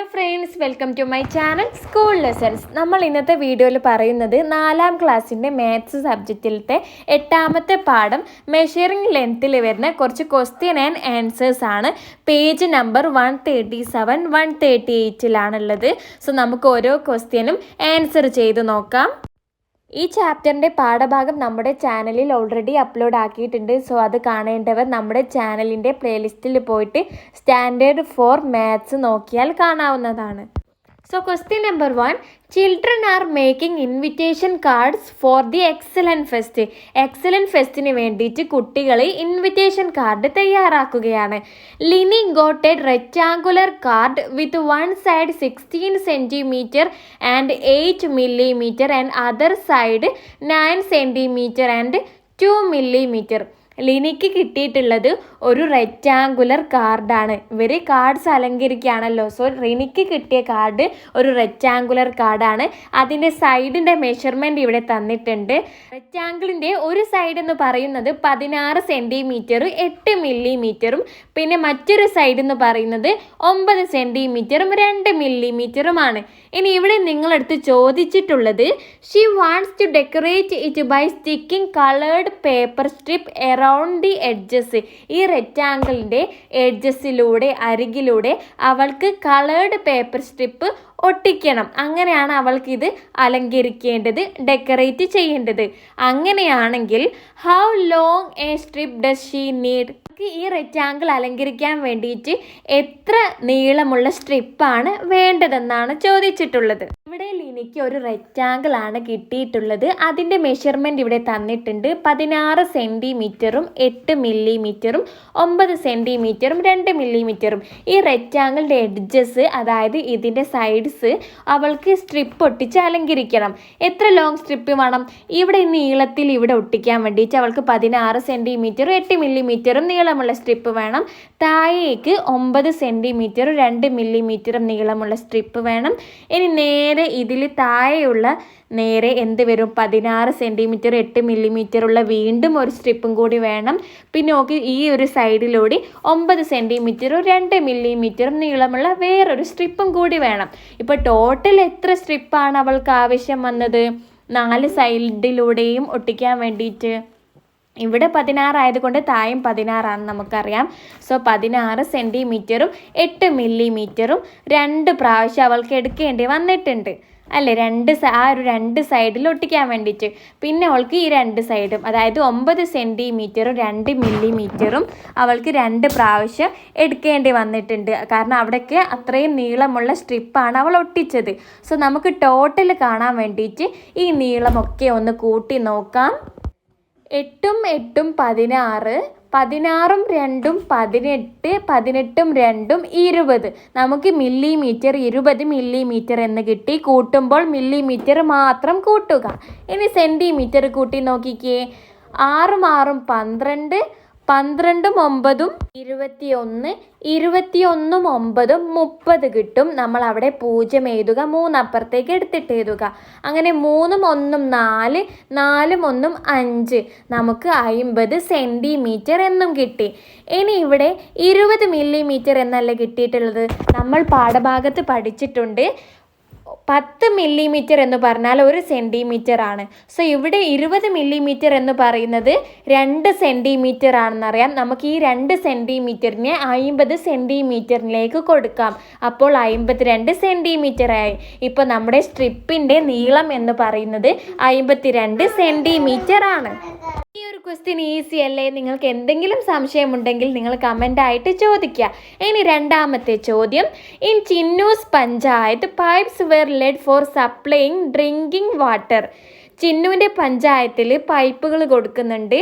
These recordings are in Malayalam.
Hello friends, welcome to my channel school lessons. നമ്മൾ ഇന്നത്തെ വീഡിയോയിൽ പറയുന്നത് 4ാം ക്ലാസ്സിൻ്റെ മാത്സ് സബ്ജക്റ്റിലത്തെ 8ാമത്തെ പാഠം മെഷറിംഗ് ലെങ്ത്തിൽ വരുന്ന കുറച്ച് ക്വസ്റ്റ്യൻ ആൻഡ് ആൻസേഴ്സ് ആണ്. പേജ് നമ്പർ 137, 138 സോ നമുക്ക് ഓരോ ക്വസ്റ്റ്യനും ആൻസർ ചെയ്ത് നോക്കാം. ഈ ചാപ്റ്ററിൻ്റെ പാഠഭാഗം നമ്മുടെ ചാനലിൽ ഓൾറെഡി അപ്ലോഡ് ആക്കിയിട്ടുണ്ട്. സോ അത് കാണേണ്ടവർ നമ്മുടെ ചാനലിൻ്റെ പ്ലേലിസ്റ്റിൽ പോയിട്ട് സ്റ്റാൻഡേർഡ് 4 മാത്സ് നോക്കിയാൽ കാണാവുന്നതാണ്. So question number 1, children are making invitation cards for the excellent fest. excellent festന് വേണ്ടിയിട്ട് കുട്ടികൾ ഇൻവിറ്റേഷൻ കാർഡ് തയ്യാറാക്കുകയാണ്. Lini got a rectangular card with one side 16 cm and 8 mm and other side 9 cm and 2 mm. ലിനിക്ക് കിട്ടിയിട്ടുള്ളത് ഒരു റെക്റ്റാങ്കുലർ കാർഡാണ്. ഇവർ കാർഡ്സ് അലങ്കരിക്കുകയാണല്ലോ. സോ ലിനിക്ക് കിട്ടിയ കാർഡ് ഒരു റെക്റ്റാങ്കുലർ കാർഡാണ്. അതിൻ്റെ സൈഡിൻ്റെ മെഷർമെൻറ്റ് ഇവിടെ തന്നിട്ടുണ്ട്. റെക്റ്റാങ്കിളിൻ്റെ ഒരു സൈഡ് എന്ന് പറയുന്നത് 16 സെൻറ്റിമീറ്ററും 8 മില്ലിമീറ്ററും, പിന്നെ മറ്റൊരു സൈഡ് എന്ന് പറയുന്നത് 9 സെൻറ്റിമീറ്ററും 2 മില്ലിമീറ്ററുമാണ്. ഇനി ഇവിടെ നിങ്ങളടുത്ത് ചോദിച്ചിട്ടുള്ളത് she wants to decorate it by sticking coloured paper strip around the edges. ഈ റെക്റ്റാങ്കിളിൻ്റെ എഡ്ജസിലൂടെ അരികിലൂടെ അവൾക്ക് കളേർഡ് പേപ്പർ സ്ട്രിപ്പ് ഒട്ടിക്കണം. അങ്ങനെയാണ് അവൾക്കിത് അലങ്കരിക്കേണ്ടത്, ഡെക്കറേറ്റ് ചെയ്യേണ്ടത്. അങ്ങനെയാണെങ്കിൽ how long A strip does she need? ഈ റെക്റ്റാങ്കിൾ അലങ്കരിക്കാൻ വേണ്ടിയിട്ട് എത്ര നീളമുള്ള സ്ട്രിപ്പാണ് വേണ്ടതെന്നാണ് ചോദിച്ചിട്ടുള്ളത്. ഇവിടെ ലിനിക്ക് ഒരു റെക്റ്റാങ്കിൾ ആണ് കിട്ടിയിട്ടുള്ളത്. അതിൻ്റെ മെഷർമെൻറ്റ് ഇവിടെ തന്നിട്ടുണ്ട്. 16 സെൻറ്റിമീറ്ററും 8 മില്ലിമീറ്ററും 9 സെൻറ്റിമീറ്ററും 2 മില്ലിമീറ്ററും. ഈ റെക്റ്റാങ്കിളിൻ്റെ എഡ്ജസ്, അതായത് ഇതിൻ്റെ സൈഡ്സ് അവൾക്ക് സ്ട്രിപ്പ് ഒട്ടിച്ച് അലങ്കരിക്കണം. എത്ര ലോങ് സ്ട്രിപ്പ് വേണം? ഇവിടെ നീളത്തിൽ ഇവിടെ ഒട്ടിക്കാൻ വേണ്ടിയിട്ട് അവൾക്ക് 16 സെൻറ്റിമീറ്ററും 8 മില്ലിമീറ്ററും നീളമുള്ള സ്ട്രിപ്പ് വേണം. താഴേക്ക് 9 സെൻറ്റിമീറ്ററും 2 മില്ലിമീറ്ററും നീളമുള്ള സ്ട്രിപ്പ് വേണം. ഇനി നേരെ ഇതിൽ താഴെയുള്ള നേരെ എന്ത് വരും? 16 സെൻറ്റിമീറ്റർ 8 മില്ലിമീറ്റർ ഉള്ള വീണ്ടും ഒരു സ്ട്രിപ്പും കൂടി വേണം. പിന്നെ നോക്കി ഈ ഒരു സൈഡിലൂടെ 9 സെൻറ്റിമീറ്ററും 2 മില്ലിമീറ്ററും നീളമുള്ള വേറൊരു സ്ട്രിപ്പും കൂടി വേണം. ഇപ്പോൾ ടോട്ടൽ എത്ര സ്ട്രിപ്പാണ് അവൾക്ക് ആവശ്യം വന്നത്? 4 സൈഡിലൂടെയും ഒട്ടിക്കാൻ വേണ്ടിയിട്ട്. ഇവിടെ 16 ആയതുകൊണ്ട് താഴെയും 16 ആണ് നമുക്കറിയാം. സോ 16 സെൻറ്റിമീറ്ററും 8 മില്ലിമീറ്ററും 2 പ്രാവശ്യം അവൾക്ക് എടുക്കേണ്ടി വന്നിട്ടുണ്ട് അല്ലേ? രണ്ട് സൈഡിൽ ഒട്ടിക്കാൻ വേണ്ടിയിട്ട്. പിന്നെ അവൾക്ക് ഈ 2 സൈഡും, അതായത് 9 സെൻറ്റിമീറ്ററും 2 മില്ലിമീറ്ററും അവൾക്ക് 2 പ്രാവശ്യം എടുക്കേണ്ടി വന്നിട്ടുണ്ട്. കാരണം അവിടേക്ക് അത്രയും നീളമുള്ള സ്ട്രിപ്പാണ് അവൾ ഒട്ടിച്ചത്. സോ നമുക്ക് ടോട്ടൽ കാണാൻ വേണ്ടിയിട്ട് ഈ നീളമൊക്കെ ഒന്ന് കൂട്ടി നോക്കാം. 8ഉം 8ഉം 16, 16ഉം 2ഉം 18, 18ഉം 2ഉം 20. നമുക്ക് മില്ലിമീറ്റർ 20 മില്ലിമീറ്റർ എന്ന് കിട്ടി. കൂട്ടുമ്പോൾ മില്ലിമീറ്റർ മാത്രം കൂട്ടുക. ഇനി സെൻറ്റിമീറ്റർ കൂട്ടി നോക്കിക്കേ. 6ഉം 6ഉം 12, 12ഉം 9ഉം 21, 21ഉം 9ഉം 30 കിട്ടും. നമ്മൾ അവിടെ 0 എഴുതുക, 3 അപ്പുറത്തേക്ക് എടുത്തിട്ട് എഴുതുക. അങ്ങനെ 3ഉം 1ഉം 4, 4ഉം 1ഉം 5. നമുക്ക് 50 സെൻറ്റിമീറ്റർ എന്നും കിട്ടി. ഇനി ഇവിടെ 20 മില്ലിമീറ്റർ എന്നല്ല കിട്ടിയിട്ടുള്ളത്. നമ്മൾ പാഠഭാഗത്ത് പഠിച്ചിട്ടുണ്ട് 10 മില്ലിമീറ്റർ എന്ന് പറഞ്ഞാൽ 1 സെൻറ്റിമീറ്റർ ആണ്. സോ ഇവിടെ 20 മില്ലിമീറ്റർ എന്ന് പറയുന്നത് 2 സെൻറ്റിമീറ്റർ ആണെന്നറിയാം. നമുക്ക് ഈ 2 സെൻറ്റിമീറ്ററിനെ 50 സെൻറ്റിമീറ്ററിലേക്ക് കൊടുക്കാം. അപ്പോൾ 52 സെൻറ്റിമീറ്റർ ആയി. ഇപ്പോൾ നമ്മുടെ സ്ട്രിപ്പിൻ്റെ നീളം എന്ന് പറയുന്നത് 52 സെൻറ്റിമീറ്റർ ആണ്. ഈ ഒരു ക്വസ്റ്റ്യൻ ഈസി അല്ലേ? നിങ്ങൾക്ക് എന്തെങ്കിലും സംശയമുണ്ടെങ്കിൽ നിങ്ങൾ കമൻ്റായിട്ട് ചോദിക്കുക. ഇനി രണ്ടാമത്തെ ചോദ്യം, in Chinnu's panchayat pipes were laid for supplying drinking water. ചിന്നുവിൻ്റെ പഞ്ചായത്തിൽ പൈപ്പുകൾ കൊടുക്കുന്നുണ്ട്,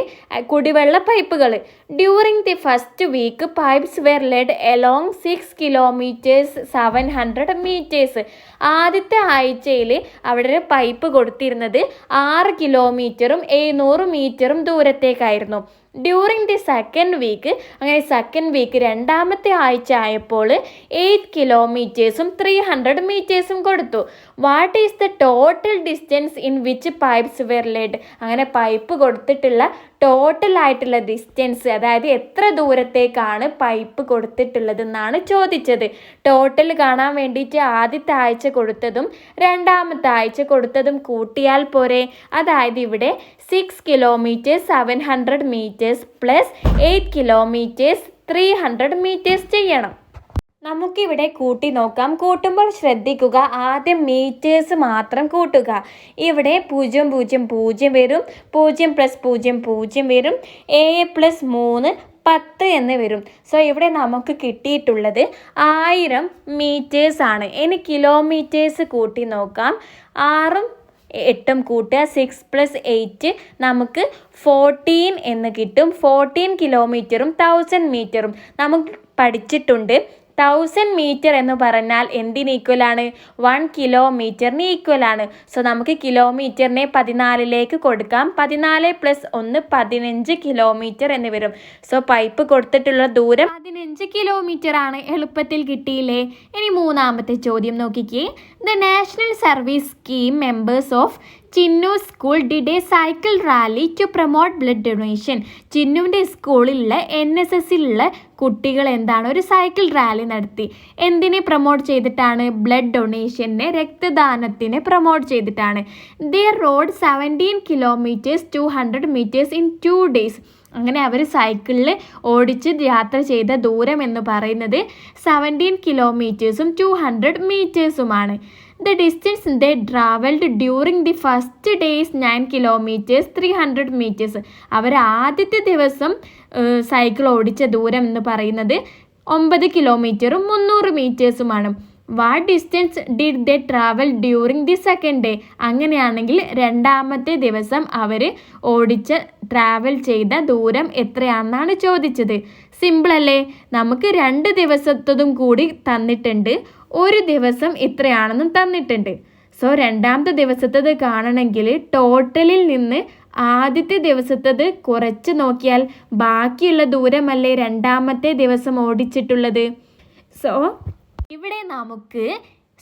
കുടിവെള്ള പൈപ്പുകൾ. During the first week pipes were laid along 6 kilometres 700 metres. ആദ്യത്തെ ആഴ്ചയിൽ അവിടെ പൈപ്പ് കൊടുത്തിരുന്നത് 6 കിലോമീറ്ററും 700 മീറ്ററും ദൂരത്തേക്കായിരുന്നു. ഡ്യൂറിങ് ദി സെക്കൻഡ് വീക്ക്, അങ്ങനെ സെക്കൻഡ് വീക്ക് രണ്ടാമത്തെ ആഴ്ച ആയപ്പോൾ 8 കിലോമീറ്റേഴ്സും 300 മീറ്റേഴ്സും കൊടുത്തു. What is the total distance in which pipes were laid? അങ്ങനെ പൈപ്പ് കൊടുത്തിട്ടുള്ള ടോട്ടൽ ആയിട്ടുള്ള ഡിസ്റ്റൻസ്, അതായത് എത്ര ദൂരത്തേക്കാണ് പൈപ്പ് കൊടുത്തിട്ടുള്ളതെന്നാണ് ചോദിച്ചത്. ടോട്ടൽ കാണാൻ വേണ്ടിയിട്ട് ആദ്യത്തെ ആഴ്ച കൊടുത്തതും രണ്ടാമത്തെ ആഴ്ച കൊടുത്തതും കൂട്ടിയാൽ പോരെ. അതായത് ഇവിടെ 6 kilometres 700 metres plus 8 kilometres 300 metres ചെയ്യണം. നമുക്കിവിടെ കൂട്ടി നോക്കാം. കൂട്ടുമ്പോൾ ശ്രദ്ധിക്കുക, ആദ്യം മീറ്റേഴ്സ് മാത്രം കൂട്ടുക. ഇവിടെ 0 0 0 വരും, 0 + 0 0 വരും, 7 + 3 10 എന്ന് വരും. സോ ഇവിടെ നമുക്ക് കിട്ടിയിട്ടുള്ളത് 1000 മീറ്റേഴ്സ് ആണ്. ഇനി കിലോമീറ്റേഴ്സ് കൂട്ടി നോക്കാം. 6ഉം 8ഉം കൂട്ടുക, 6 + 8 നമുക്ക് 14 എന്ന് കിട്ടും. 14 കിലോമീറ്ററും 1000 മീറ്ററും നമുക്ക് പഠിച്ചിട്ടുണ്ട്. 1000 മീറ്റർ എന്ന് പറഞ്ഞാൽ എന്തിന് ഈക്വലാണ്? 1 കിലോമീറ്ററിന് ഈക്വലാണ്. സോ നമുക്ക് കിലോമീറ്ററിനെ 14ലേക്ക് കൊടുക്കാം. 14 + 1 15 കിലോമീറ്റർ എന്ന് വരും. സോ പൈപ്പ് കൊടുത്തിട്ടുള്ള ദൂരം 15 കിലോമീറ്റർ ആണ്. എളുപ്പത്തിൽ കിട്ടിയില്ലേ? ഇനി മൂന്നാമത്തെ ചോദ്യം നോക്കിക്കേ. The national service scheme members of Chinnu school did a cycle rally to promote blood donation. ചിന്നുവിൻ്റെ സ്കൂളിലുള്ള NSSലുള്ള കുട്ടികൾ എന്താണ് ഒരു സൈക്കിൾ റാലി നടത്തി. എന്തിനെ പ്രൊമോട്ട് ചെയ്തിട്ടാണ്? ബ്ലഡ് ഡൊണേഷനെ, രക്തദാനത്തിനെ പ്രൊമോട്ട് ചെയ്തിട്ടാണ്. They rode 17 kilometres 200 metres in 2 days. അങ്ങനെ അവർ സൈക്കിളിൽ ഓടിച്ച് യാത്ര ചെയ്ത ദൂരം എന്ന് പറയുന്നത് 17 കിലോമീറ്റേഴ്സും 200 മീറ്റേഴ്സുമാണ്. The distance they traveled during the first day is 9 kilometers 300 meters. അവർ ആദ്യത്തെ ദിവസം സൈക്കിൾ ഓടിച്ച ദൂരം എന്ന് പറയുന്നത് 9 കിലോമീറ്ററും 300 മീറ്റേഴ്സുമാണ്. What distance did they travel during the second day? അങ്ങനെയാണെങ്കിൽ രണ്ടാമത്തെ ദിവസം അവർ ട്രാവൽ ചെയ്ത ദൂരം എത്രയാണെന്നാണ് ചോദിച്ചത്. സിമ്പിൾ അല്ലേ? നമുക്ക് 2 ദിവസത്തതും കൂടി തന്നിട്ടുണ്ട്, ഒരു ദിവസം എത്രയാണെന്നും തന്നിട്ടുണ്ട്. സോ രണ്ടാമത്തെ ദിവസത്തത് കാണണമെങ്കിൽ ടോട്ടലിൽ നിന്ന് ആദ്യത്തെ ദിവസത്തത് കുറച്ച് നോക്കിയാൽ ബാക്കിയുള്ള ദൂരമല്ലേ രണ്ടാമത്തെ ദിവസം ഓടിച്ചിട്ടുള്ളത്. സോ ഇവിടെ നമുക്ക്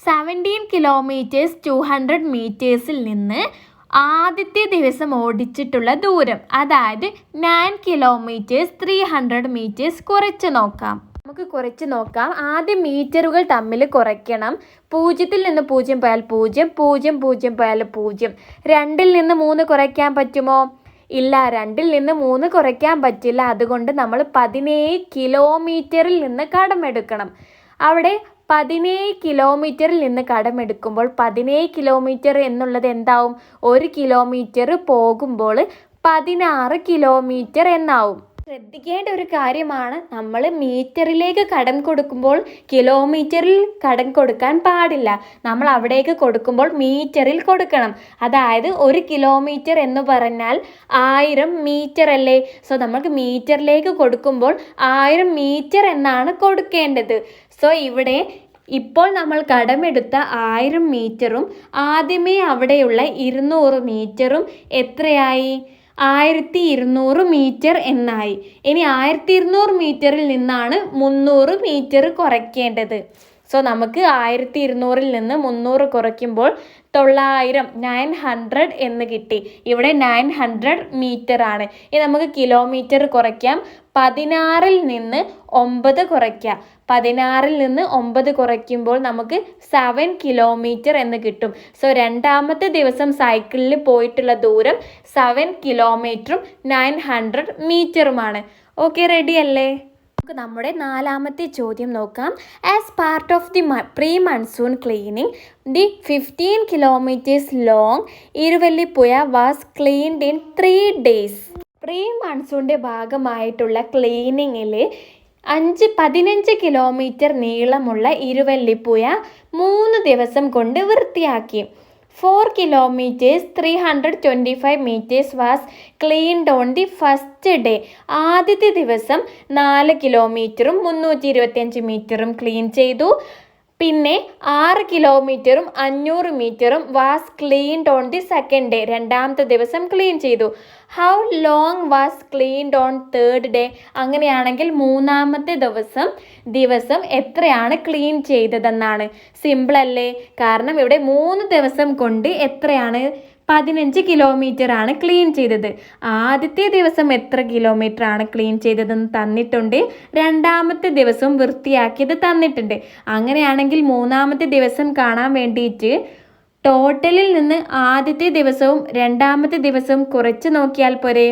17 കിലോമീറ്റേഴ്സ് 200 മീറ്റേഴ്സിൽ നിന്ന് ആദ്യത്തെ ദിവസം ഓടിച്ചിട്ടുള്ള ദൂരം, അതായത് 9 കിലോമീറ്റേഴ്സ് 300 മീറ്റേഴ്സ് കുറച്ച് നോക്കാം. നമുക്ക് കുറച്ച് നോക്കാം. ആദ്യം മീറ്ററുകൾ തമ്മിൽ കുറയ്ക്കണം. 0-ൽ നിന്ന് 0 പോയാൽ 0, 0 0 പോയാൽ 0. 2-ൽ നിന്ന് 3 കുറയ്ക്കാൻ പറ്റുമോ? ഇല്ല, 2-ൽ നിന്ന് 3 കുറയ്ക്കാൻ പറ്റില്ല. അതുകൊണ്ട് നമ്മൾ 17 കിലോമീറ്ററിൽ നിന്ന് കടമെടുക്കണം. അവിടെ 17 കിലോമീറ്ററിൽ നിന്ന് കടമെടുക്കുമ്പോൾ 17 കിലോമീറ്റർ എന്നുള്ളത് എന്താവും? 1 കിലോമീറ്റർ പോകുമ്പോൾ 16 കിലോമീറ്റർ എന്നാവും. ശ്രദ്ധിക്കേണ്ട ഒരു കാര്യമാണ്, നമ്മൾ മീറ്ററിലേക്ക് കടം കൊടുക്കുമ്പോൾ കിലോമീറ്ററിൽ കടം കൊടുക്കാൻ പാടില്ല. നമ്മൾ അവിടേക്ക് കൊടുക്കുമ്പോൾ മീറ്ററിൽ കൊടുക്കണം. അതായത് 1 കിലോമീറ്റർ എന്ന് പറഞ്ഞാൽ 1000 മീറ്റർ അല്ലേ? സോ നമുക്ക് മീറ്ററിലേക്ക് കൊടുക്കുമ്പോൾ 1000 മീറ്റർ എന്നാണ് കൊടുക്കേണ്ടത്. സോ ഇവിടെ ഇപ്പോൾ നമ്മൾ കടമെടുത്ത 1000 മീറ്ററും ആദ്യമേ അവിടെയുള്ള 200 മീറ്ററും എത്രയായി? 1200 മീറ്റർ എന്നായി. ഇനി 1200 മീറ്ററിൽ നിന്നാണ് 300 മീറ്റർ കുറയ്ക്കേണ്ടത്. സോ നമുക്ക് 1200-ൽ നിന്ന് 300 കുറയ്ക്കുമ്പോൾ 900 900 എന്ന് കിട്ടി. ഇവിടെ 900 മീറ്റർ ആണ്. ഇനി നമുക്ക് കിലോമീറ്റർ കുറയ്ക്കാം. 16-ൽ നിന്ന് 9 കുറയ്ക്കാം. 16-ൽ നിന്ന് 9 കുറയ്ക്കുമ്പോൾ നമുക്ക് 7 കിലോമീറ്റർ എന്ന് കിട്ടും. സോ രണ്ടാമത്തെ ദിവസം സൈക്കിളിൽ പോയിട്ടുള്ള ദൂരം 7 കിലോമീറ്ററും 900 മീറ്ററുമാണ്. ഓക്കെ, റെഡി അല്ലേ? നമുക്ക് നമ്മുടെ നാലാമത്തെ ചോദ്യം നോക്കാം. As part of the pre monsoon cleaning the 15 kilometres long Iruvallippuzha was cleaned in 3 days. Pre മൺസൂണിൻ്റെ ഭാഗമായിട്ടുള്ള ക്ലീനിങ്ങിൽ 15 കിലോമീറ്റർ നീളമുള്ള ഇരുവല്ലിപ്പുഴ 3 ദിവസം കൊണ്ട് വൃത്തിയാക്കി. 4 kilometers 325 meters was cleaned on the first day. ആദ്യത്തെ ദിവസം 4 കിലോമീറ്ററും 325 മീറ്ററും ക്ലീൻ ചെയ്തു. പിന്നെ 6 കിലോമീറ്ററും 500 മീറ്ററും was cleaned on the second day. രണ്ടാമത്തെ ദിവസം ക്ലീൻ ചെയ്തു. How long was cleaned on third day? അങ്ങനെയാണെങ്കിൽ മൂന്നാമത്തെ ദിവസം എത്രയാണ് ക്ലീൻ ചെയ്തതെന്നാണ്. സിമ്പിൾ അല്ലേ? കാരണം ഇവിടെ 3 ദിവസം കൊണ്ട് എത്രയാണ് 15 കിലോമീറ്റർ ആണ് ക്ലീൻ ചെയ്തത്. ആദ്യത്തെ ദിവസം എത്ര കിലോമീറ്റർ ആണ് ക്ലീൻ ചെയ്തതെന്ന് തന്നിട്ടുണ്ട്. രണ്ടാമത്തെ ദിവസം വൃത്തിയാക്കിയത് തന്നിട്ടുണ്ട്. അങ്ങനെയാണെങ്കിൽ മൂന്നാമത്തെ ദിവസം കാണാൻ വേണ്ടിയിട്ട് ടോട്ടലിൽ നിന്ന് ആദ്യത്തെ ദിവസവും രണ്ടാമത്തെ ദിവസവും കുറച്ച് നോക്കിയാൽ പോരെ.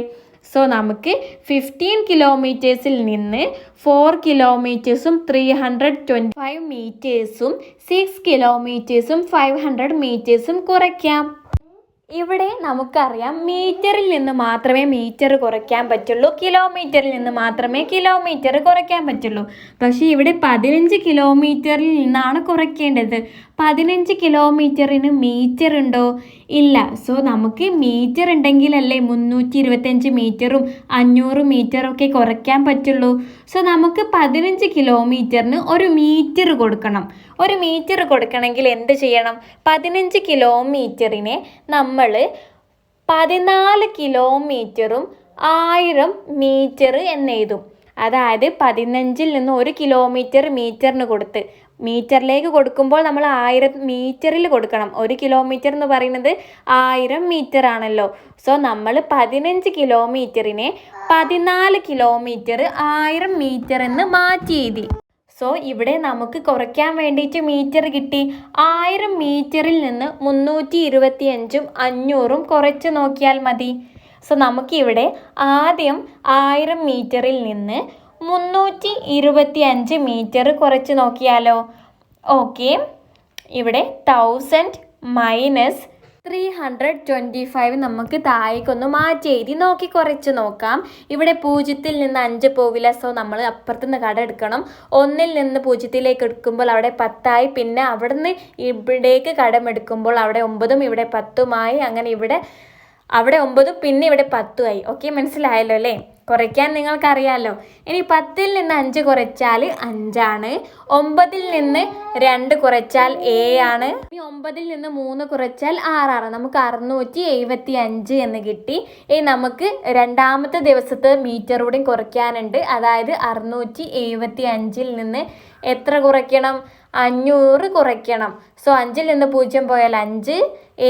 സോ നമുക്ക് 15 കിലോമീറ്റേഴ്സിൽ നിന്ന് 4 കിലോമീറ്റേഴ്സും 325 മീറ്റേഴ്സും 6 കിലോമീറ്റേഴ്സും 500 മീറ്റേഴ്സും കുറയ്ക്കാം. ഇവിടെ നമുക്കറിയാം മീറ്ററിൽ നിന്ന് മാത്രമേ മീറ്റർ കുറയ്ക്കാൻ പറ്റുള്ളൂ, കിലോമീറ്ററിൽ നിന്ന് മാത്രമേ കിലോമീറ്റർ കുറയ്ക്കാൻ പറ്റുള്ളൂ. പക്ഷേ ഇവിടെ 15 കിലോമീറ്ററിൽ നിന്നാണ് കുറയ്ക്കേണ്ടത്. 15 കിലോമീറ്ററിന് മീറ്റർ ഉണ്ടോ? ഇല്ല. സോ നമുക്ക് മീറ്റർ ഉണ്ടെങ്കിലല്ലേ 325 മീറ്ററും 500 മീറ്ററും ഒക്കെ കുറയ്ക്കാൻ പറ്റുള്ളൂ. സോ നമുക്ക് 15 കിലോമീറ്ററിന് ഒരു മീറ്റർ കൊടുക്കണം. ഒരു മീറ്റർ കൊടുക്കണമെങ്കിൽ എന്ത് ചെയ്യണം? 15 കിലോമീറ്ററിനെ നമ്മൾ 14 കിലോമീറ്ററും 1000 മീറ്റർ എന്നെഴുതും. അതായത് 15ൽ നിന്ന് 1 കിലോമീറ്റർ മീറ്ററിന് കൊടുത്ത് മീറ്ററിലേക്ക് കൊടുക്കുമ്പോൾ നമ്മൾ 1000 മീറ്ററിൽ കൊടുക്കണം. 1 കിലോമീറ്റർ എന്ന് പറയുന്നത് 1000 മീറ്റർ ആണല്ലോ. സോ നമ്മൾ 15 കിലോമീറ്ററിനെ 14 കിലോമീറ്റർ 1000 മീറ്റർ എന്ന് മാറ്റി എഴുതി. സോ ഇവിടെ നമുക്ക് കുറയ്ക്കാൻ വേണ്ടിയിട്ട് മീറ്റർ കിട്ടി. 1000 മീറ്ററിൽ നിന്ന് 325ഉം 500ഉം കുറച്ച് നോക്കിയാൽ മതി. സോ നമുക്കിവിടെ ആദ്യം 1000 മീറ്ററിൽ നിന്ന് 325 മീറ്റർ കുറച്ച് നോക്കിയാലോ. ഓക്കെ, ഇവിടെ 1000 മൈനസ് 325 നമുക്ക് താഴേക്കൊന്ന് മാറ്റി എഴുതി നോക്കി കുറച്ച് നോക്കാം. ഇവിടെ 0ൽ നിന്ന് 5 പോവില്ല. സോ നമ്മൾ അപ്പുറത്തുനിന്ന് കട എടുക്കണം. 1ൽ നിന്ന് 0ലേക്ക് എടുക്കുമ്പോൾ അവിടെ 10ആയി. പിന്നെ അവിടുന്ന് ഇവിടേക്ക് കടമെടുക്കുമ്പോൾ അവിടെ 9ഉം ഇവിടെ 10ഉമായി. അങ്ങനെ അവിടെ 9ഉം പിന്നെ ഇവിടെ 10ഉമായി. ഓക്കെ, മനസ്സിലായല്ലോ അല്ലേ? കുറയ്ക്കാൻ നിങ്ങൾക്കറിയാമല്ലോ. ഇനി 10ൽ നിന്ന് 5 കുറച്ചാൽ 5ആണ്. 9ൽ നിന്ന് 2 കുറച്ചാൽ 7 ആണ്. ഇനി 9ൽ നിന്ന് 3 കുറച്ചാൽ 6 ആണ്. നമുക്ക് 675 എന്ന് കിട്ടി. ഇനി നമുക്ക് രണ്ടാമത്തെ ദിവസത്തെ മീറ്റർ കൂടി കുറയ്ക്കാനുണ്ട്. അതായത് 675ൽ നിന്ന് എത്ര കുറയ്ക്കണം? 500 കുറയ്ക്കണം. സോ 5ൽ നിന്ന് 0 പോയാൽ 5,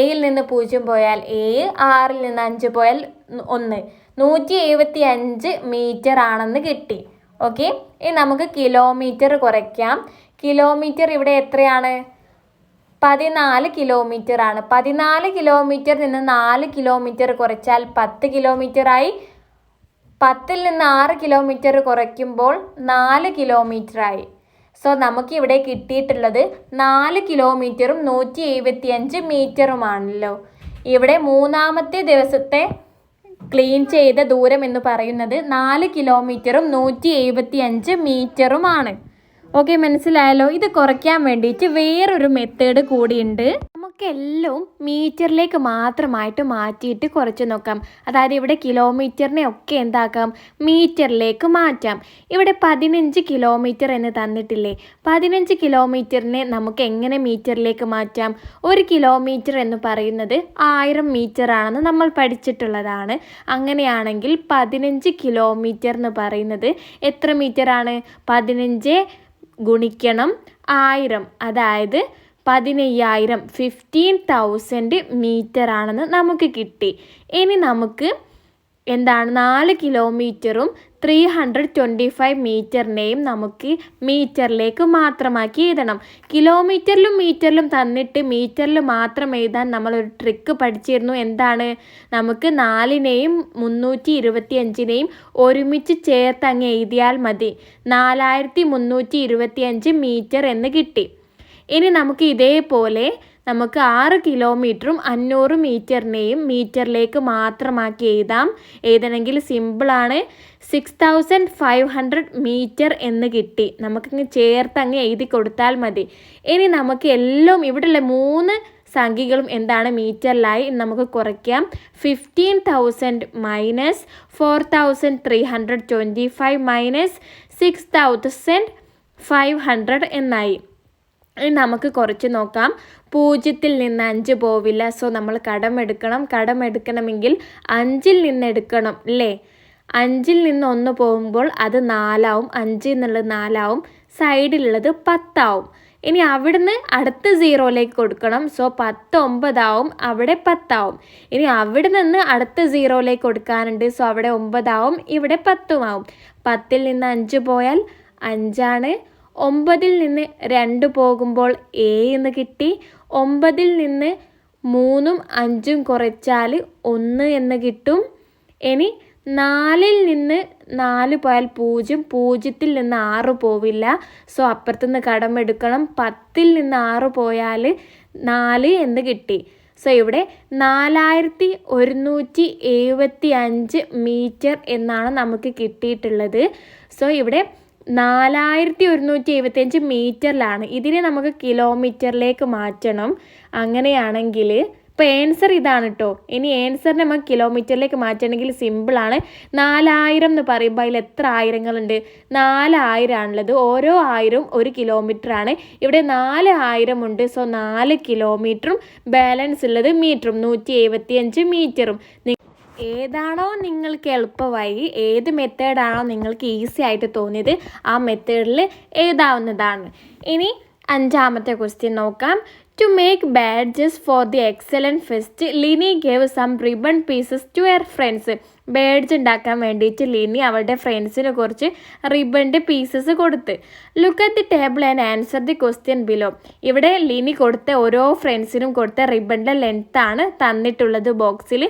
7ൽ നിന്ന് 0 പോയാൽ 7, 6ൽ നിന്ന് 5 പോയാൽ 1. 175 മീറ്റർ ആണെന്ന് കിട്ടി. ഓക്കെ, ഇനി നമുക്ക് കിലോമീറ്റർ കുറയ്ക്കാം. കിലോമീറ്റർ ഇവിടെ എത്രയാണ്? 14 കിലോമീറ്റർ ആണ്. 14 കിലോമീറ്റർ നിന്ന് 4 കിലോമീറ്റർ കുറച്ചാൽ 10 കിലോമീറ്റർ ആയി. 10ൽ നിന്ന് 6 കിലോമീറ്റർ കുറയ്ക്കുമ്പോൾ 4 കിലോമീറ്റർ ആയി. സോ നമുക്കിവിടെ കിട്ടിയിട്ടുള്ളത് 4 കിലോമീറ്ററും 175 മീറ്ററുമാണല്ലോ. ഇവിടെ മൂന്നാമത്തെ ദിവസത്തെ ക്ലീൻ ചെയ്ത ദൂരം എന്ന് പറയുന്നത് 4 കിലോമീറ്ററും 175 മീറ്ററുമാണ്. ഓക്കെ, മനസ്സിലായല്ലോ? ഇത് കുറയ്ക്കാൻ വേണ്ടിയിട്ട് വേറൊരു മെത്തേഡ് കൂടിയുണ്ട്. നമുക്കെല്ലാം മീറ്ററിലേക്ക് മാത്രമായിട്ട് മാറ്റിയിട്ട് കുറച്ച് നോക്കാം. അതായത് ഇവിടെ കിലോമീറ്ററിനെ ഒക്കെ എന്താക്കാം? മീറ്ററിലേക്ക് മാറ്റാം. ഇവിടെ 15 കിലോമീറ്റർ എന്ന് തന്നിട്ടില്ലേ? 15 കിലോമീറ്ററിനെ നമുക്ക് എങ്ങനെ മീറ്ററിലേക്ക് മാറ്റാം? 1 കിലോമീറ്റർ എന്ന് പറയുന്നത് 1000 മീറ്റർ ആണെന്ന് നമ്മൾ പഠിച്ചിട്ടുള്ളതാണ്. അങ്ങനെയാണെങ്കിൽ 15 കിലോമീറ്റർ എന്ന് പറയുന്നത് എത്ര മീറ്റർ ആണ്? 15 ഗുണിക്കണം 1000, അതായത് 15000, 15,000 മീറ്റർ ആണെന്ന് നമുക്ക് കിട്ടി. ഇനി നമുക്ക് എന്താണ് 4 കിലോമീറ്ററും 325 മീറ്ററിനെയും നമുക്ക് മീറ്ററിലേക്ക് മാത്രമാക്കി എഴുതണം. കിലോമീറ്ററിലും മീറ്ററിലും തന്നിട്ട് മീറ്ററിൽ മാത്രം എഴുതാൻ നമ്മളൊരു ട്രിക്ക് പഠിച്ചിരുന്നു. എന്താണ്? നമുക്ക് 4നെയും 325നെയും ഒരുമിച്ച് ചേർത്ത് അങ്ങ് എഴുതിയാൽ മതി. 4325 മീറ്റർ എന്ന് കിട്ടി. ഇനി നമുക്ക് ഇതേപോലെ നമുക്ക് 6 കിലോമീറ്ററും 500 മീറ്ററിനെയും മീറ്ററിലേക്ക് മാത്രമാക്കി എഴുതാം. എഴുതണമെങ്കിൽ സിമ്പിളാണ്. 6500 മീറ്റർ എന്ന് കിട്ടി. നമുക്കങ്ങ് ചേർത്ത് അങ്ങ് എഴുതി കൊടുത്താൽ മതി. ഇനി നമുക്ക് എല്ലാം ഇവിടെയുള്ള 3 സംഖ്യകളും എന്താണ്? മീറ്ററിലായി. നമുക്ക് കുറയ്ക്കാം. 15,000 മൈനസ് 4325 മൈനസ് 6500 എന്നായി. ഇനി നമുക്ക് കുറച്ച് നോക്കാം. 0ൽ നിന്ന് 5 പോവില്ല. സോ നമ്മൾ കടമെടുക്കണമെങ്കിൽ 5ൽ നിന്ന് എടുക്കണം അല്ലേ? 5ൽ നിന്ന് 1 പോകുമ്പോൾ അത് 4 ആവും. 5 എന്നുള്ളത് 4 ആവും. സൈഡിലുള്ളത് 10 ആവും. ഇനി അവിടുന്ന് അടുത്ത 0യിലേക്ക് കൊടുക്കണം. സോ 10 9 ആവും, അവിടെ 10 ആവും. ഇനി അവിടെ നിന്ന് അടുത്ത 0യിലേക്ക് കൊടുക്കാനുണ്ട്. സോ അവിടെ 9 ആവും, ഇവിടെ 10 ആവും. 10ൽ നിന്ന് 5 പോയാൽ 5 ആണ്. 9ൽ നിന്ന് 2 പോകുമ്പോൾ 7 എന്ന് കിട്ടി. 9ൽ നിന്ന് 3ഉം 5ഉം കുറച്ചാൽ 1 എന്ന് കിട്ടും. ഇനി 4ൽ നിന്ന് 4 പോയാൽ 0, 0ൽ നിന്ന് 6 പോവില്ല. സോ അപ്പുറത്തുനിന്ന് കടമെടുക്കണം. 10ൽ നിന്ന് 6 പോയാൽ 4 എന്ന് കിട്ടി. സോ ഇവിടെ 4175 മീറ്റർ എന്നാണ് നമുക്ക് കിട്ടിയിട്ടുള്ളത്. സോ ഇവിടെ 4175 മീറ്ററിലാണ്. ഇതിനെ നമുക്ക് കിലോമീറ്ററിലേക്ക് മാറ്റണം. അങ്ങനെയാണെങ്കിൽ ഇപ്പോൾ ആൻസർ ഇതാണ് കേട്ടോ. ഇനി ആൻസറിനെ നമുക്ക് കിലോമീറ്ററിലേക്ക് മാറ്റണമെങ്കിൽ സിമ്പിളാണ്. 4000 എന്ന് പറയുമ്പോൾ അതിൽ എത്ര ആയിരങ്ങളുണ്ട്? 4000 ആണുള്ളത്. ഓരോ 1000 1 കിലോമീറ്ററാണ്. ഇവിടെ 4000 ഉണ്ട്. സോ 4 കിലോമീറ്ററും ബാലൻസ് ഉള്ളത് മീറ്ററും 175 മീറ്ററും. ഏതാണോ നിങ്ങൾക്ക് എളുപ്പമായി, ഏത് മെത്തേഡാണോ നിങ്ങൾക്ക് ഈസി ആയിട്ട് തോന്നിയത് ആ മെത്തേഡിൽ എഴുതാവുന്നതാണ്. ഇനി 5ാമത്തെ ക്വസ്റ്റ്യൻ നോക്കാം. To make badges for the excellent fest, Lini gave some ribbon pieces to her friends. Badge ഉണ്ടാക്കാൻ വേണ്ടിയിട്ട് ലിനി അവളുടെ ഫ്രണ്ട്സിന് കുറച്ച് റിബണിൻ്റെ പീസസ് കൊടുത്ത്. Look at the table and answer the question below. ഇവിടെ ലിനി കൊടുത്ത ഓരോ ഫ്രണ്ട്സിനും കൊടുത്ത റിബണിൻ്റെ ലെങ്ത്താണ് തന്നിട്ടുള്ളത് ബോക്സിൽ.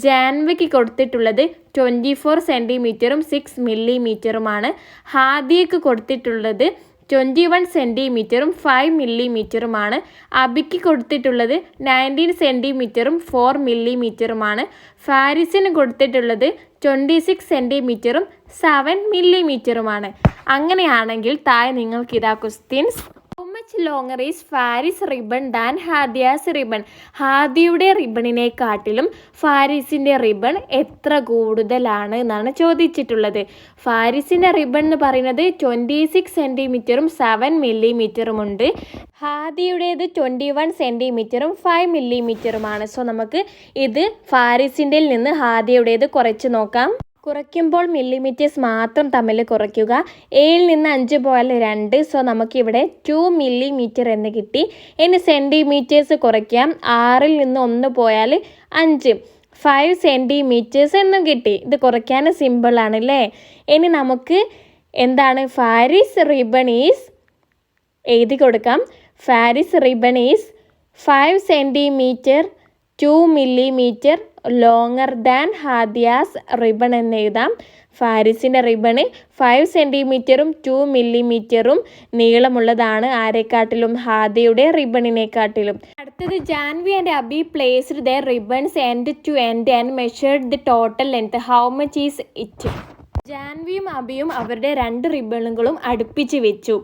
ജാൻവിക്ക് കൊടുത്തിട്ടുള്ളത് 24 സെൻറ്റിമീറ്ററും 6 മില്ലിമീറ്ററുമാണ്. ഹാദിയക്ക് കൊടുത്തിട്ടുള്ളത് 21 സെൻറ്റിമീറ്ററും 5 മില്ലിമീറ്ററുമാണ്. അബിക്ക് കൊടുത്തിട്ടുള്ളത് 19 സെൻറ്റിമീറ്ററും 4 മില്ലിമീറ്ററുമാണ്. ഫാരിസിന് കൊടുത്തിട്ടുള്ളത് 26 സെൻറ്റിമീറ്ററും 7 മില്ലിമീറ്ററുമാണ്. അങ്ങനെയാണെങ്കിൽ താഴെ നിങ്ങൾക്ക് ഇതാ questions. How much longer is Faris ribbon than Hadiya's ribbon. ഹാദിയുടെ റിബണിനെക്കാട്ടിലും ഫാരിസിൻ്റെ റിബൺ എത്ര കൂടുതലാണ് എന്നാണ് ചോദിച്ചിട്ടുള്ളത്. ഫാരിസിൻ്റെ റിബൺ എന്ന് പറയുന്നത് 26 സെൻറ്റിമീറ്ററും 7 മില്ലിമീറ്ററുമുണ്ട്. ഹാദിയുടേത് 21 സെൻറ്റിമീറ്ററും 5 മില്ലിമീറ്ററുമാണ്. സോ നമുക്ക് ഇത് ഫാരിസിൻ്റെ നിന്ന് ഹാദിയുടേത് കുറച്ച് നോക്കാം. കുറയ്ക്കുമ്പോൾ മില്ലിമീറ്റേഴ്സ് മാത്രം തമ്മിൽ കുറയ്ക്കുക. 7ൽ നിന്ന് 5 പോയാൽ 2. സോ നമുക്കിവിടെ 2 മില്ലിമീറ്റർ എന്ന് കിട്ടി. ഇനി സെൻറ്റിമീറ്റേഴ്സ് കുറയ്ക്കാം. 6ൽ നിന്ന് 1 പോയാൽ 5, 5 സെൻറ്റിമീറ്റേഴ്സ് എന്നും കിട്ടി. ഇത് കുറയ്ക്കാൻ സിമ്പിളാണ് അല്ലേ? ഇനി നമുക്ക് എന്താണ് ഫാരിസ് റിബൺ ഈസ് എഴുതി കൊടുക്കാം. Faris ribbon is 5 centimetre 2 millimetre longer than Hadiya's ribbon എന്ന് എഴുതാം. ഫാരിസിൻ്റെ റിബണ് 5 സെൻറ്റിമീറ്ററും 2 മില്ലിമീറ്ററും നീളമുള്ളതാണ്. ആരെക്കാട്ടിലും? ഹാദിയുടെ റിബണിനെക്കാട്ടിലും. അടുത്തത് Janvi and Abi placed their ribbons end to end and measured the total length. How much is it? ജാൻവിയും അബിയും അവരുടെ 2 റിബണുകളും അടുപ്പിച്ച് വെച്ചു.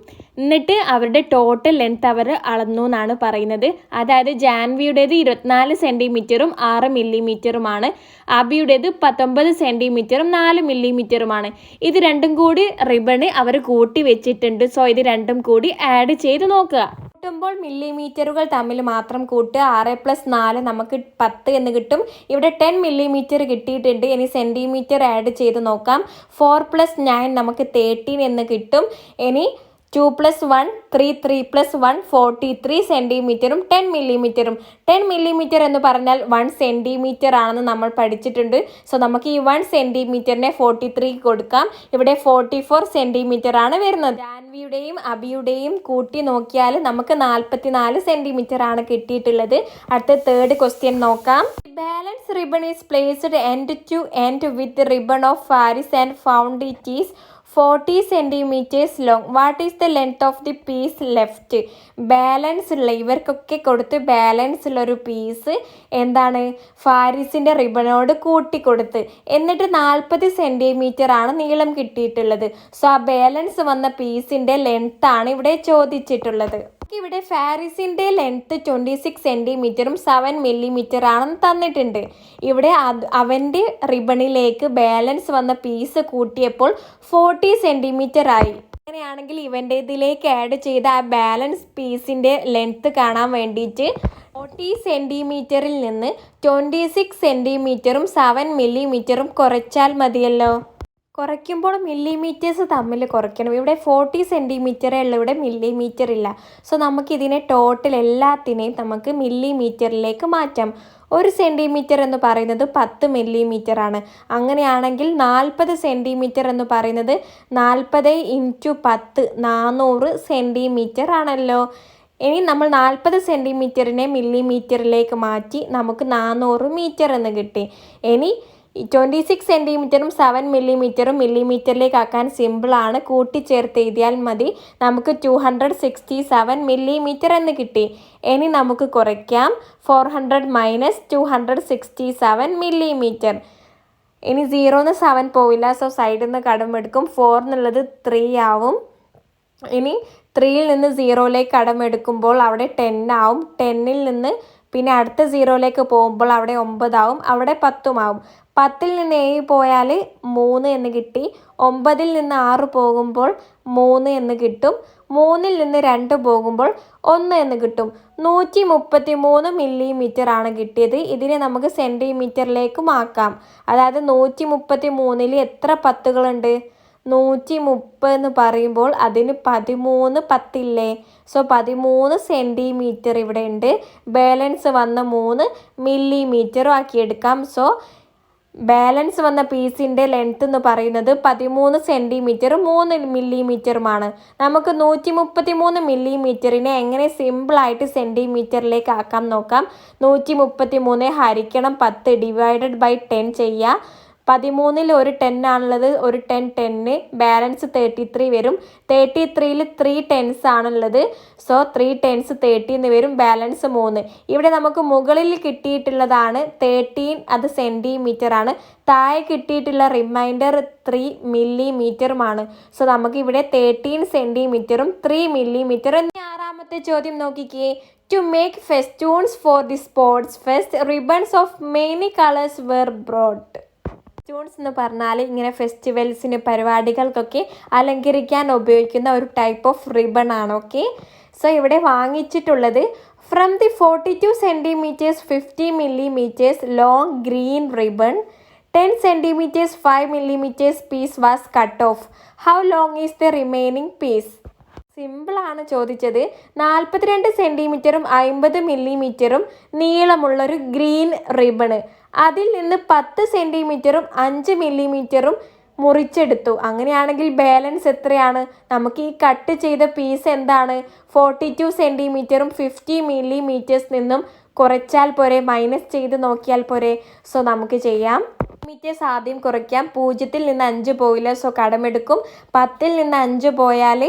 എന്നിട്ട് അവരുടെ ടോട്ടൽ ലെങ്ത് അവർ അളന്നു എന്നാണ് പറയുന്നത്. അതായത് ജാൻവിയുടേത് 24 സെൻറ്റിമീറ്ററും 6 മില്ലിമീറ്ററുമാണ്. അബിയുടേത് 19 സെൻറ്റിമീറ്ററും 4 മില്ലിമീറ്ററുമാണ്. ഇത് രണ്ടും കൂടി റിബണ് അവർ കൂട്ടി വെച്ചിട്ടുണ്ട്. സോ ഇത് രണ്ടും കൂടി ആഡ് ചെയ്ത് നോക്കുക. കൂട്ടുമ്പോൾ മില്ലിമീറ്ററുകൾ തമ്മിൽ മാത്രം കൂട്ടുക. 6 + 4 നമുക്ക് 10 എന്ന് കിട്ടും. ഇവിടെ 10 മില്ലിമീറ്റർ കിട്ടിയിട്ടുണ്ട്. ഇനി സെൻറ്റിമീറ്റർ ആഡ് ചെയ്ത് നോക്കാം. 4 + 9 നമുക്ക് 13 എന്ന് കിട്ടും. ഇനി 2 + 1 3, 3 + 1 43 സെൻറ്റിമീറ്ററും 10 മില്ലിമീറ്ററും. 10 മില്ലിമീറ്റർ എന്ന് പറഞ്ഞാൽ 1 സെൻറ്റിമീറ്റർ ആണെന്ന് നമ്മൾ പഠിച്ചിട്ടുണ്ട്. സോ നമുക്ക് ഈ 1 സെൻറ്റിമീറ്ററിനെ 43 കൊടുക്കാം. ഇവിടെ 44 സെൻറ്റിമീറ്റർ ആണ് വരുന്നത്. ജാൻവിയുടെയും അബിയുടെയും കൂട്ടി നോക്കിയാൽ നമുക്ക് 44 സെൻറ്റിമീറ്റർ ആണ് കിട്ടിയിട്ടുള്ളത്. അടുത്ത 3rd ക്വസ്റ്റ്യൻ നോക്കാം. Balance ribbon is placed end to end with ribbon of Faris and found it is 40 centimetres long. What is the length of the piece left? Balance ഉള്ള ഇവർക്കൊക്കെ കൊടുത്ത് ബാലൻസ് ഉള്ള ഒരു പീസ് എന്താണ് ഫാരിസിൻ്റെ റിബണോട് കൂട്ടിക്കൊടുത്ത് എന്നിട്ട് 40 സെൻറ്റിമീറ്റർ ആണ് നീളം കിട്ടിയിട്ടുള്ളത്. സോ ആ ബാലൻസ് വന്ന പീസിൻ്റെ ലെങ്ത് ആണ് ഇവിടെ ചോദിച്ചിട്ടുള്ളത്. ഇവിടെ ഫാരിസിൻ്റെ ലെങ്ത്ത് 26 സെൻറ്റിമീറ്ററും 7 മില്ലിമീറ്റർ ആണെന്ന് തന്നിട്ടുണ്ട്. ഇവിടെ അവൻ്റെ റിബണിലേക്ക് ബാലൻസ് വന്ന പീസ് കൂട്ടിയപ്പോൾ 40 സെൻറ്റിമീറ്റർ ആയി. അങ്ങനെയാണെങ്കിൽ ഇവൻ്റെ ഇതിലേക്ക് ആഡ് ചെയ്ത ആ ബാലൻസ് പീസിൻ്റെ ലെങ്ത്ത് കാണാൻ വേണ്ടിയിട്ട് 40 സെൻറ്റിമീറ്ററിൽ നിന്ന് 26 സെൻറ്റിമീറ്ററും 7 മില്ലിമീറ്ററും കുറച്ചാൽ മതിയല്ലോ. കുറയ്ക്കുമ്പോൾ മില്ലിമീറ്റേഴ്സ് തമ്മിൽ കുറയ്ക്കണം. ഇവിടെ 40 സെൻറ്റിമീറ്ററേ ഉള്ളൂ, ഇവിടെ മില്ലിമീറ്റർ ഇല്ല. സോ നമുക്കിതിനെ ടോട്ടൽ എല്ലാത്തിനെയും നമുക്ക് മില്ലിമീറ്ററിലേക്ക് മാറ്റാം. 1 സെൻറ്റിമീറ്റർ എന്ന് പറയുന്നത് 10 മില്ലിമീറ്റർ ആണ്. അങ്ങനെയാണെങ്കിൽ 40 സെൻറ്റിമീറ്റർ എന്ന് പറയുന്നത് 40 × 10 400 സെൻറ്റിമീറ്റർ ആണല്ലോ. ഇനി നമ്മൾ 40 സെൻറ്റിമീറ്ററിനെ മില്ലിമീറ്ററിലേക്ക് മാറ്റി നമുക്ക് 400 മീറ്റർ എന്ന് കിട്ടി. ഇനി 26 സെൻറ്റിമീറ്ററും 7 മില്ലിമീറ്ററും മില്ലിമീറ്ററിലേക്ക് ആക്കാൻ സിമ്പിളാണ്. കൂട്ടിച്ചേർത്ത് എഴുതിയാൽ മതി. നമുക്ക് 267 മില്ലിമീറ്റർ എന്ന് കിട്ടി. ഇനി നമുക്ക് കുറയ്ക്കാം. 400 - 267 മില്ലിമീറ്റർ. ഇനി 0 7 പോവില്ല. സോ സൈഡിൽ നിന്ന് കടമെടുക്കും. 4 എന്നുള്ളത് 3 ആവും. ഇനി 3ൽ നിന്ന് 0ലേക്ക് കടമെടുക്കുമ്പോൾ അവിടെ 10 ആവും. 10ൽ നിന്ന് പിന്നെ അടുത്ത 0ലേക്ക് പോകുമ്പോൾ അവിടെ 9 ആവും. അവിടെ 10 ആവും. 10ൽ നിന്ന് 7 പോയാൽ 3 എന്ന് കിട്ടി. 9ൽ നിന്ന് 6 പോകുമ്പോൾ 3 എന്ന് കിട്ടും. 3ൽ നിന്ന് 2 പോകുമ്പോൾ 1 എന്ന് കിട്ടും. 133 മില്ലിമീറ്റർ ആണ് കിട്ടിയത്. ഇതിനെ നമുക്ക് സെൻറ്റിമീറ്ററിലേക്കും ആക്കാം. അതായത് 133ൽ എത്ര പത്തുകളുണ്ട്? 130 എന്ന് പറയുമ്പോൾ അതിന് 13 പത്തില്ലേ? സോ 13 സെൻറ്റിമീറ്റർ ഇവിടെ ഉണ്ട്. ബാലൻസ് വന്ന 3 മില്ലിമീറ്ററും ആക്കിയെടുക്കാം. സോ ബാലൻസ് വന്ന പീസിൻ്റെ ലെങ്ത്ത് എന്ന് പറയുന്നത് 13 സെൻറ്റിമീറ്ററും 3 മില്ലിമീറ്ററുമാണ്. നമുക്ക് 133 മില്ലിമീറ്ററിനെ എങ്ങനെ സിമ്പിളായിട്ട് സെൻറ്റിമീറ്ററിലേക്ക് ആക്കാം നോക്കാം. 133 ഹരിക്കണം 10 ÷ 10 ചെയ്യുക. 13ൽ ഒരു 10 ആണുള്ളത്. ഒരു 10 ബാലൻസ് 33 വരും. 33ൽ 3 10s ആണുള്ളത്. സോ 3 10s 30 എന്ന് വരും. ബാലൻസ് 3. ഇവിടെ നമുക്ക് മുകളിൽ കിട്ടിയിട്ടുള്ളതാണ് 13, അത് സെൻറ്റിമീറ്റർ ആണ്. താഴെ കിട്ടിയിട്ടുള്ള റിമൈൻഡർ 3 മില്ലിമീറ്ററുമാണ്. സോ നമുക്ക് ഇവിടെ 13 സെൻറ്റിമീറ്ററും 3 മില്ലിമീറ്ററും. ആറാമത്തെ ചോദ്യം നോക്കിക്കേ. To make festoons for the sports fest, ribbons of many colors were brought. ഫെസ്റ്റൂൺസ് എന്ന് പറഞ്ഞാൽ ഇങ്ങനെ ഫെസ്റ്റിവൽസിന് പരിപാടികൾക്കൊക്കെ അലങ്കരിക്കാൻ ഉപയോഗിക്കുന്ന ഒരു ടൈപ്പ് ഓഫ് റിബൺ ആണ്. ഓക്കെ, സോ ഇവിടെ വാങ്ങിച്ചിട്ടുള്ളത് from the 42 centimetres 50 millimetres long green ribbon 10 centimetres 5 millimetres piece was cut off. How long is the remaining piece? സിമ്പിളാണ് ചോദിച്ചത്. 42 സെൻറ്റിമീറ്ററും 50 മില്ലിമീറ്ററും നീളമുള്ളൊരു ഗ്രീൻ റിബണ്, അതിൽ നിന്ന് 10 സെൻറ്റിമീറ്ററും 5 മില്ലിമീറ്ററും മുറിച്ചെടുത്തു. അങ്ങനെയാണെങ്കിൽ ബാലൻസ് എത്രയാണ്? നമുക്ക് ഈ കട്ട് ചെയ്ത പീസ് എന്താണ്? 42 സെൻറ്റിമീറ്ററും 50 മില്ലിമീറ്റേഴ്സ് നിന്നും കുറച്ചാൽ പോരെ, മൈനസ് ചെയ്ത് നോക്കിയാൽ പോരെ. സോ നമുക്ക് ചെയ്യാം. മീറ്റേഴ്സ് ആദ്യം കുറയ്ക്കാം. 0ൽ നിന്ന് 5 പോയില്ല. സോ കടമെടുക്കും. 10ൽ നിന്ന് 5 പോയാൽ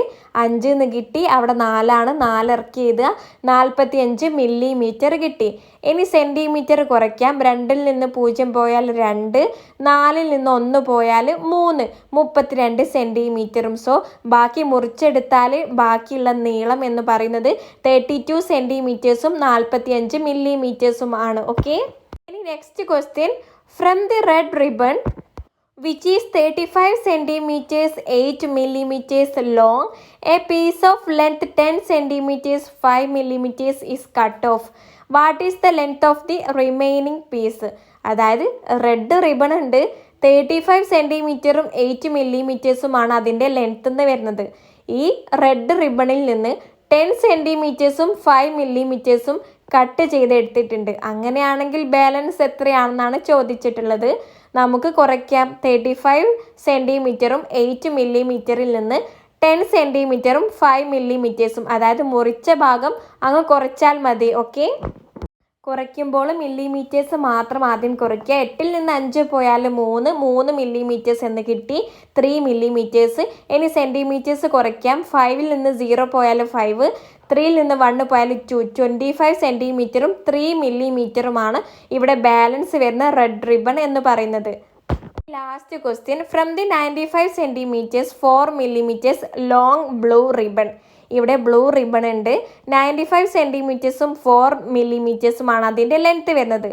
5 എന്ന് കിട്ടി. അവിടെ 4 ആണ്. 4 ഇറക്കി എഴുതുക. 45 മില്ലിമീറ്റർ കിട്ടി. ഇനി സെൻറ്റിമീറ്റർ കുറയ്ക്കാം. 2ൽ നിന്ന് 0 പോയാൽ 2, 4ൽ നിന്ന് 1 പോയാൽ 3, 32 സെൻറ്റിമീറ്ററും. സോ ബാക്കി മുറിച്ചെടുത്താൽ ബാക്കിയുള്ള നീളം എന്ന് പറയുന്നത് 32 സെൻറ്റിമീറ്റേഴ്സും 45 മില്ലിമീറ്റേഴ്സും ആണ്. ഓക്കെ, ഇനി next question. From the red ribbon, which is 35 centimeters 8 millimeters long, a piece of length 10 centimeters 5 millimeters is cut off. What is the length of the remaining piece? അതായത് റെഡ് റിബൺ ഉണ്ട്. 35 സെൻറ്റിമീറ്ററും 8 മില്ലിമീറ്റേഴ്സുമാണ് അതിൻ്റെ ലെങ്ത്ത് എന്ന് വരുന്നത്. ഈ റെഡ് റിബണിൽ നിന്ന് 10 സെൻറ്റിമീറ്റേഴ്സും 5 മില്ലിമീറ്റേഴ്സും കട്ട് ചെയ്തെടുത്തിട്ടുണ്ട്. അങ്ങനെയാണെങ്കിൽ ബാലൻസ് എത്രയാണെന്നാണ് ചോദിച്ചിട്ടുള്ളത്. നമുക്ക് കുറയ്ക്കാം. 35 സെൻറ്റിമീറ്ററും 8 മില്ലിമീറ്ററിൽ നിന്ന് 10 സെൻറ്റിമീറ്ററും 5 മില്ലിമീറ്റേഴ്സും, അതായത് മുറിച്ച ഭാഗം അങ്ങ് കുറച്ചാൽ മതി. ഓക്കെ, കുറയ്ക്കുമ്പോൾ മില്ലിമീറ്റേഴ്സ് മാത്രം ആദ്യം കുറയ്ക്കുക. 8ൽ നിന്ന് 5 പോയാൽ 3 മില്ലിമീറ്റേഴ്സ് എന്ന് കിട്ടി. 3 മില്ലിമീറ്റേഴ്സ്. ഇനി സെൻറ്റിമീറ്റേഴ്സ് കുറയ്ക്കാം. 5ൽ നിന്ന് 0 പോയാൽ 5, 3ൽ നിന്ന് 1 പോയാൽ 2, 25 സെൻറ്റിമീറ്ററും 3 മില്ലിമീറ്ററുമാണ് ഇവിടെ ബാലൻസ് വരുന്ന റെഡ് റിബൺ എന്ന് പറയുന്നത്. Last question. From the 95 centimetres 4 millimetres long blue ribbon. ഇവിടെ ബ്ലൂ റിബൺ ഉണ്ട്. 95 സെൻറ്റിമീറ്റേഴ്സും 4 മില്ലിമീറ്റേഴ്സുമാണ് അതിൻ്റെ ലെങ്ത്ത് വരുന്നത്.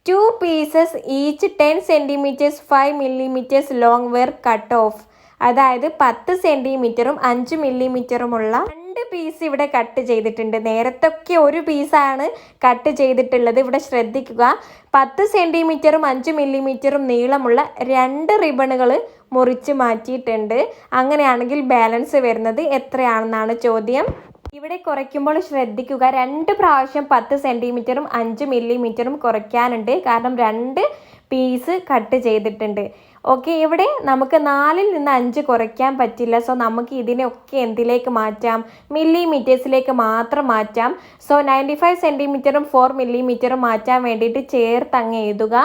2 pieces each 10 centimetres 5 millimetres long were cut off. അതായത് 10 സെൻറ്റിമീറ്ററും 5 മില്ലിമീറ്ററുമുള്ള 2 പീസ് ഇവിടെ കട്ട് ചെയ്തിട്ടുണ്ട്. നേരത്തൊക്കെ ഒരു പീസാണ് കട്ട് ചെയ്തിട്ടുള്ളത്. ഇവിടെ ശ്രദ്ധിക്കുക, 10 സെൻറ്റിമീറ്ററും 5 മില്ലിമീറ്ററും നീളമുള്ള 2 റിബണുകൾ മുറിച്ച് മാറ്റിയിട്ടുണ്ട്. അങ്ങനെയാണെങ്കിൽ ബാലൻസ് വരുന്നത് എത്രയാണെന്നാണ് ചോദ്യം. ഇവിടെ കുറയ്ക്കുമ്പോൾ ശ്രദ്ധിക്കുക, 2 പ്രാവശ്യം 10 സെൻറ്റിമീറ്ററും 5 മില്ലിമീറ്ററും കുറയ്ക്കാനുണ്ട്. കാരണം 2 പീസ് കട്ട് ചെയ്തിട്ടുണ്ട്. ഓക്കെ, ഇവിടെ നമുക്ക് 4-ൽ നിന്ന് 5 കുറയ്ക്കാൻ പറ്റില്ല. സോ നമുക്ക് ഇതിനെയൊക്കെ എന്തിലേക്ക് മാറ്റാം? മില്ലിമീറ്റേഴ്സിലേക്ക് മാത്രം മാറ്റാം. സോ 95 സെൻറ്റിമീറ്ററും 4 മില്ലിമീറ്ററും മാറ്റാൻ വേണ്ടിയിട്ട് ചേർത്ത് അങ്ങ് എഴുതുക.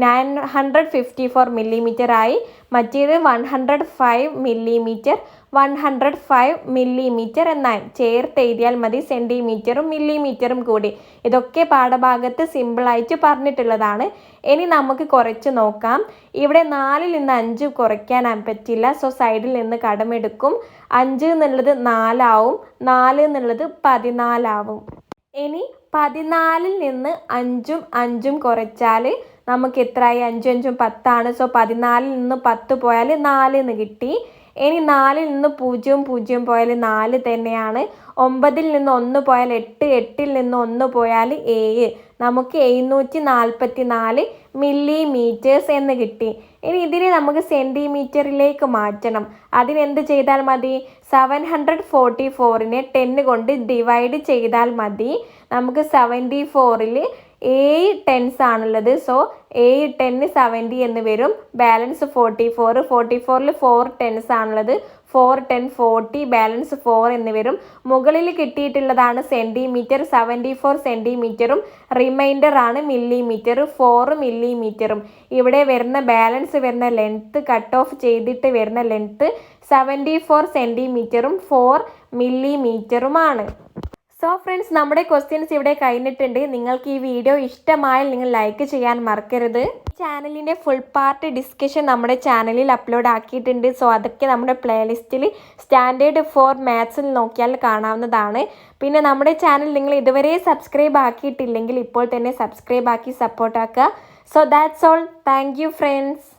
954 മില്ലിമീറ്റർ ആയി. മറ്റേത് 105 മില്ലിമീറ്റർ, 105 മില്ലിമീറ്റർ എന്നായി. ചേർത്ത് എഴുതിയാൽ മതി, സെൻറ്റിമീറ്ററും മില്ലിമീറ്ററും കൂടി. ഇതൊക്കെ പാഠഭാഗത്ത് സിമ്പിളായിട്ട് പറഞ്ഞിട്ടുള്ളതാണ്. ഇനി നമുക്ക് കുറച്ച് നോക്കാം. ഇവിടെ 4-ൽ നിന്ന് 5 കുറയ്ക്കാൻ പറ്റില്ല. സോ സൈഡിൽ നിന്ന് കടമെടുക്കും. 5 എന്നുള്ളത് 4 ആവും, 4 എന്നുള്ളത് 14 ആവും. ഇനി 14-ൽ നിന്ന് 5ഉം 5ഉം കുറച്ചാൽ നമുക്ക് എത്രയായി? 5 5ഉം 10 ആണ്. സോ 14-ൽ നിന്ന് 10 പോയാൽ 4 എന്ന് കിട്ടി. ഇനി 4-ൽ നിന്ന് 0 0 പോയാൽ 4 തന്നെയാണ്. 9-ൽ നിന്ന് 1 പോയാൽ 8, 8-ൽ നിന്ന് 1 പോയാൽ 7. നമുക്ക് 744 മില്ലിമീറ്റേഴ്സ് എന്ന് കിട്ടി. ഇനി ഇതിനെ നമുക്ക് സെൻറ്റിമീറ്ററിലേക്ക് മാറ്റണം. അതിനെന്ത് ചെയ്താൽ മതി? 744-നെ 10 കൊണ്ട് ഡിവൈഡ് ചെയ്താൽ മതി. നമുക്ക് 74-ൽ 8 10s ആണുള്ളത്. സോ 8 10 70 എന്ന് വരും. ബാലൻസ് 44, 44-ൽ 4 10s ആണുള്ളത്. 4 10 40, ബാലൻസ് 4 എന്ന് വരും. മുകളിൽ കിട്ടിയിട്ടുള്ളതാണ് സെൻറ്റിമീറ്റർ, 74 സെൻറ്റിമീറ്ററും റിമൈൻഡർ ആണ് മില്ലിമീറ്റർ, 4 മില്ലിമീറ്ററും. ഇവിടെ വരുന്ന ബാലൻസ് വരുന്ന ലെങ്ത്ത്, കട്ട് ഓഫ് ചെയ്തിട്ട് വരുന്ന ലെങ്ത്ത് 74 സെൻറ്റിമീറ്ററും 4 മില്ലിമീറ്ററുമാണ്. സോ ഫ്രണ്ട്സ്, നമ്മുടെ ക്വസ്റ്റ്യൻസ് ഇവിടെ കഴിഞ്ഞിട്ടുണ്ട്. നിങ്ങൾക്ക് ഈ വീഡിയോ ഇഷ്ടമായാൽ നിങ്ങൾ ലൈക്ക് ചെയ്യാൻ മറക്കരുത്. ചാനലിൻ്റെ ഫുൾ പാർട്ട് ഡിസ്കഷൻ നമ്മുടെ ചാനലിൽ അപ്ലോഡ് ആക്കിയിട്ടുണ്ട്. സോ അതൊക്കെ നമ്മുടെ പ്ലേലിസ്റ്റിൽ സ്റ്റാൻഡേർഡ് 4 മാത്സിൽ നോക്കിയാൽ കാണാവുന്നതാണ്. പിന്നെ നമ്മുടെ ചാനൽ നിങ്ങൾ ഇതുവരെ സബ്സ്ക്രൈബ് ആക്കിയിട്ടില്ലെങ്കിൽ ഇപ്പോൾ തന്നെ സബ്സ്ക്രൈബ് ആക്കി സപ്പോർട്ട് ആക്കുക. So that's all. Thank you friends.